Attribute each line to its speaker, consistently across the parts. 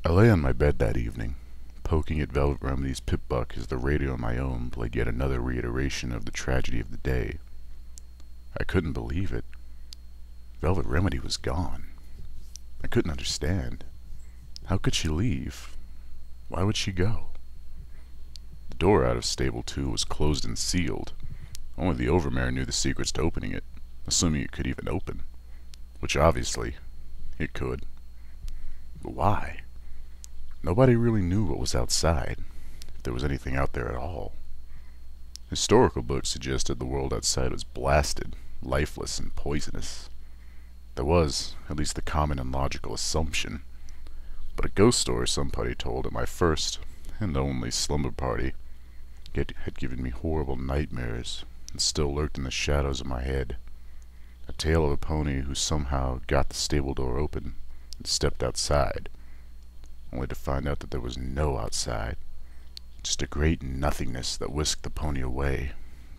Speaker 1: I lay on my bed that evening, poking at Velvet Remedy's pip-buck as the radio on my own played yet another reiteration of the tragedy of the day. I couldn't believe it. Velvet Remedy was gone. I couldn't understand. How could she leave? Why would she go? The door out of Stable 2 was closed and sealed. Only the Overmare knew the secrets to opening it, assuming it could even open. Which obviously, it could. But why? Nobody really knew what was outside, if there was anything out there at all. Historical books suggested the world outside was blasted, lifeless, and poisonous. There was, at least the common and logical assumption. But a ghost story somebody told at my first and only slumber party had given me horrible nightmares and still lurked in the shadows of my head. A tale of a pony who somehow got the stable door open and stepped outside, only to find out that there was no outside, just a great nothingness that whisked the pony away,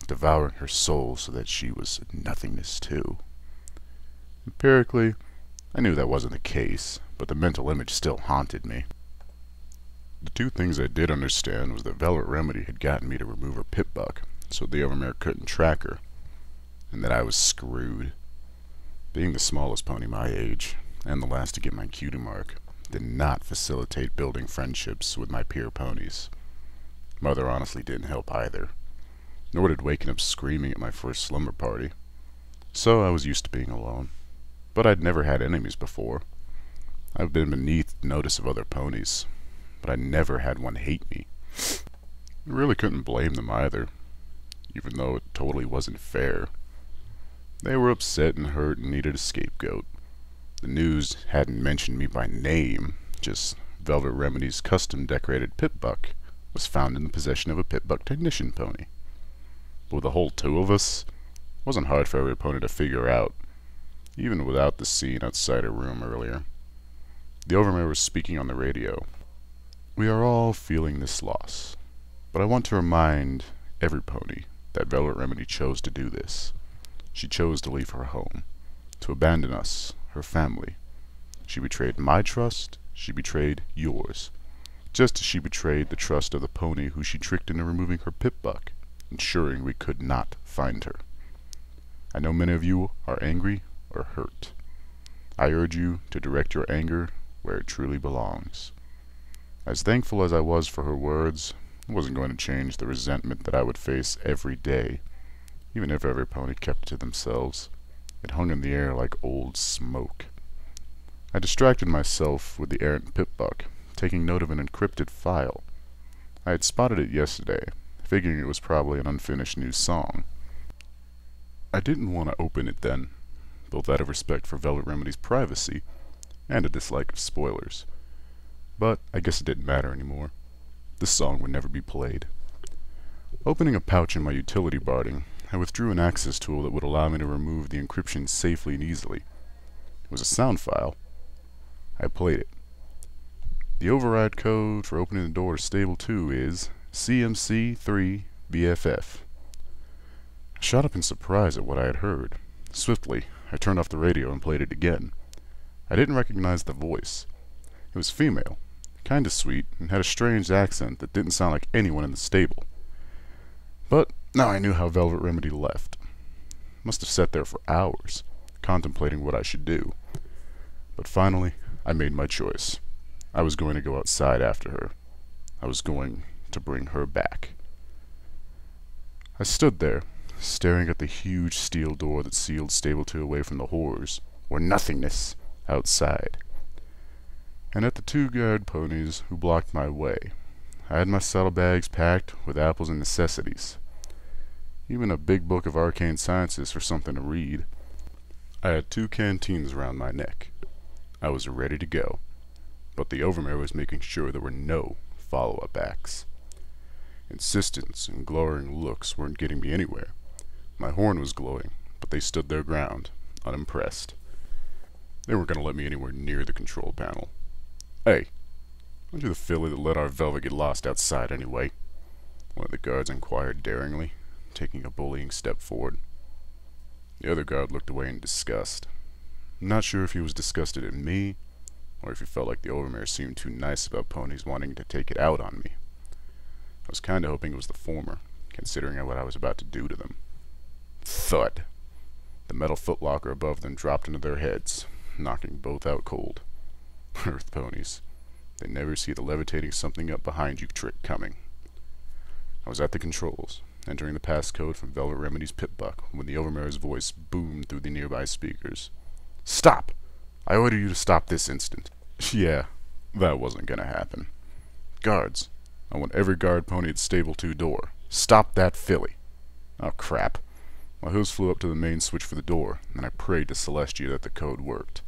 Speaker 1: devouring her soul so that she was nothingness too. Empirically, I knew that wasn't the case, but the mental image still haunted me. The two things I did understand was that Velvet Remedy had gotten me to remove her pip-buck so the Overmare couldn't track her, and that I was screwed. Being the smallest pony my age, and the last to get my cutie mark, did not facilitate building friendships with my peer ponies. Mother honestly didn't help either, nor did waking up screaming at my first slumber party. So I was used to being alone. But I'd never had enemies before. I've been beneath the notice of other ponies, but I never had one hate me. I really couldn't blame them either, even though it totally wasn't fair. They were upset and hurt and needed a scapegoat. The news hadn't mentioned me by name, just Velvet Remedy's custom-decorated pip-buck was found in the possession of a pip-buck technician pony. But with the whole two of us, it wasn't hard for every pony to figure out, even without the scene outside her room earlier. The Overmare was speaking on the radio. We are all feeling this loss, but I want to remind every pony that Velvet Remedy chose to do this. She chose to leave her home, to abandon us, her family. She betrayed my trust, she betrayed yours, just as she betrayed the trust of the pony who she tricked into removing her pip-buck, ensuring we could not find her. I know many of you are angry or hurt. I urge you to direct your anger where it truly belongs. As thankful as I was for her words, it wasn't going to change the resentment that I would face every day, even if every pony kept it to themselves. It hung in the air like old smoke. I distracted myself with the errant pip-buck, taking note of an encrypted file. I had spotted it yesterday, figuring it was probably an unfinished new song. I didn't want to open it then, both out of respect for Velvet Remedy's privacy and a dislike of spoilers. But I guess it didn't matter anymore. This song would never be played. Opening a pouch in my utility barding, I withdrew an access tool that would allow me to remove the encryption safely and easily. It was a sound file. I played it. The override code for opening the door to Stable 2 is CMC3BFF. I shot up in surprise at what I had heard. Swiftly, I turned off the radio and played it again. I didn't recognize the voice. It was female, kinda sweet, and had a strange accent that didn't sound like anyone in the stable. But now I knew how Velvet Remedy left. Must have sat there for hours, contemplating what I should do. But finally, I made my choice. I was going to go outside after her. I was going to bring her back. I stood there, staring at the huge steel door that sealed Stable 2 away from the horrors, or nothingness, outside, and at the two guard ponies who blocked my way. I had my saddlebags packed with apples and necessities, even a big book of arcane sciences for something to read. I had 2 canteens around my neck. I was ready to go, but the Overmare was making sure there were no follow-up acts. Insistence and glowering looks weren't getting me anywhere. My horn was glowing, but they stood their ground, unimpressed. They weren't going to let me anywhere near the control panel. Hey, aren't you the filly that let our Velvet get lost outside anyway? One of the guards inquired daringly, taking a bullying step forward. The other guard looked away in disgust. I'm not sure if he was disgusted at me, or if he felt like the overmare seemed too nice about ponies wanting to take it out on me. I was kinda hoping it was the former, considering what I was about to do to them. Thud! The metal footlocker above them dropped into their heads, knocking both out cold. Earth ponies. They never see the levitating something up behind you trick coming. I was at the controls, entering the passcode from Velvet Remedy's pip-buck, when the Overmare's voice boomed through the nearby speakers. Stop! I order you to stop this instant. Yeah, that wasn't gonna happen. Guards. I want every guard pony at Stable 2 door. Stop that filly. Oh, crap. My hooves flew up to the main switch for the door, and I prayed to Celestia that the code worked.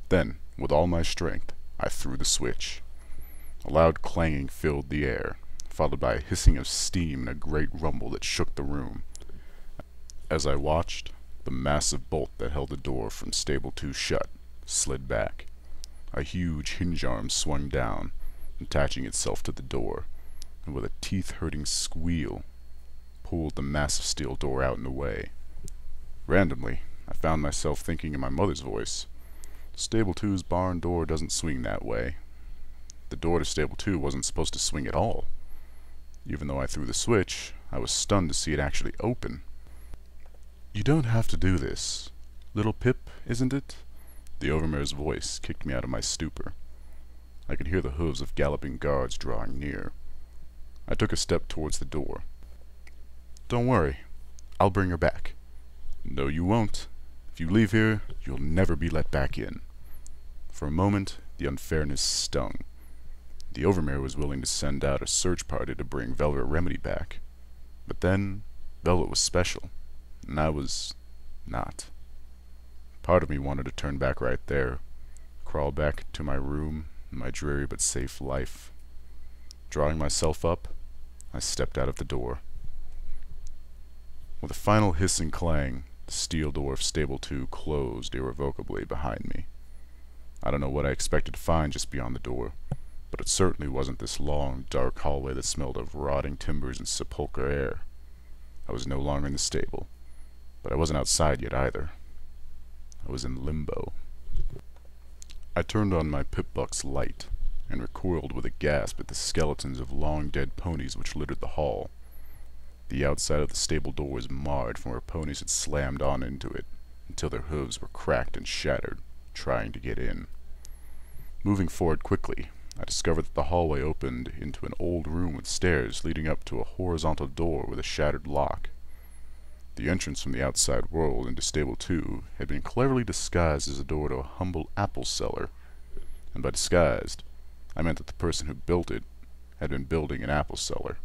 Speaker 1: Then, with all my strength, I threw the switch. A loud clanging filled the air, followed by a hissing of steam and a great rumble that shook the room. As I watched, the massive bolt that held the door from Stable 2 shut slid back. A huge hinge arm swung down, attaching itself to the door, and with a teeth-hurting squeal, pulled the massive steel door out and away. Randomly, I found myself thinking in my mother's voice, Stable 2's barn door doesn't swing that way. The door to Stable 2 wasn't supposed to swing at all. Even though I threw the switch, I was stunned to see it actually open. You don't have to do this. Little Pip, isn't it? The Overmare's voice kicked me out of my stupor. I could hear the hooves of galloping guards drawing near. I took a step towards the door. Don't worry. I'll bring her back. No, you won't. If you leave here, you'll never be let back in. For a moment, the unfairness stung. The Overmare was willing to send out a search party to bring Velvet Remedy back. But then, Velvet was special, and I was not. Part of me wanted to turn back right there, crawl back to my room, my dreary but safe life. Drawing myself up, I stepped out of the door. With a final hiss and clang, the steel door of Stable 2 closed irrevocably behind me. I don't know what I expected to find just beyond the door, but it certainly wasn't this long, dark hallway that smelled of rotting timbers and sepulchral air. I was no longer in the stable, but I wasn't outside yet either. I was in limbo. I turned on my pip-buck's light, and recoiled with a gasp at the skeletons of long-dead ponies which littered the hall. The outside of the stable door was marred from where ponies had slammed on into it, until their hooves were cracked and shattered, trying to get in. Moving forward quickly, I discovered that the hallway opened into an old room with stairs leading up to a horizontal door with a shattered lock. The entrance from the outside world into Stable 2 had been cleverly disguised as a door to a humble apple cellar, and by disguised, I meant that the person who built it had been building an apple cellar.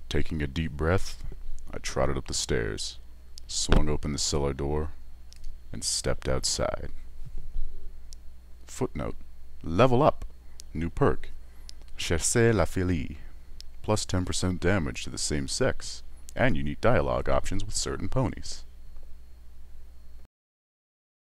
Speaker 1: Taking a deep breath, I trotted up the stairs, swung open the cellar door, and stepped outside. Footnote: Level up! New perk. Cherchez la filie. Plus 10% damage to the same sex, and unique dialogue options with certain ponies.